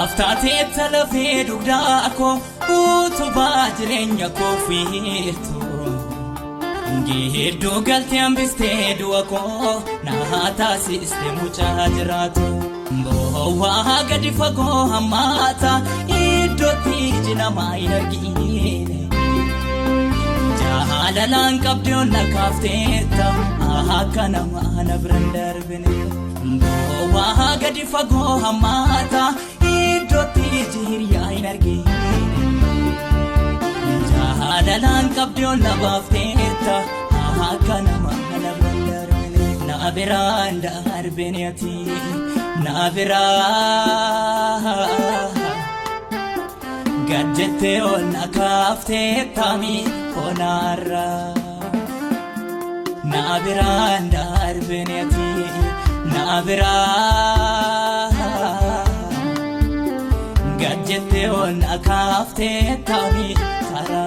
aftaatee talafee dugdaa koo utubaa jireenya koo fiirtu Gidduu galtee hambistee du'a koo naa taasiste mucaa jiraatu Bowwaa gadi fagoo hammaata iddootti jinamaa hin argine Jaalalaan qabdee ol na kaafteetta akka namaa na biraan darbine Bowwaa gadi fagoo hammaata iddootti jiriyaa hin argine Jaalalaan qabdee ol na baafteetta akka namaa na biraan darbine Na biraan darbine ati Na biraan Gadjette ol na kaafteetta miikonaarra Na biraan darbine ati Na biraan Gadjette ol na kaafteetta miikonaarra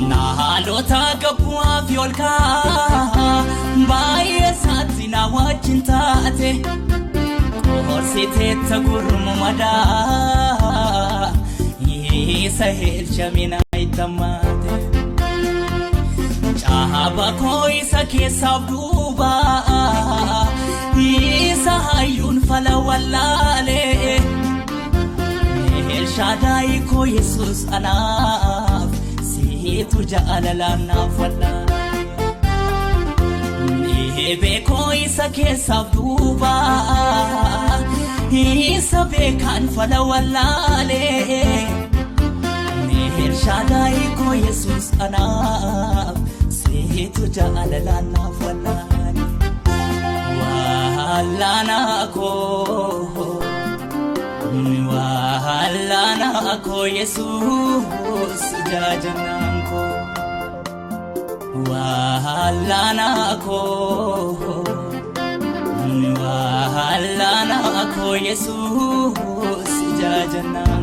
Naalota gabu'aa fi olkaa baay'ee saatti na wajjin taate Qorsiteetta gurmu madaa isa helchamina itamaate Caaba koo isa keessaaf duuba isa hayyuun fala wallaalee Elshadaayi koo Yesuus anaaf Situ jaalalaan naaf wallaalee Beekoo isa keessaaf duuba isa beekaan fala wallaalee Elshadaayi koo Yesuus anaaf Situ jaalalaan naaf wallaalee Wallaana koo Wallaana koo Yesuus jajannaan koo Wallaana koo Yesuus jajannaan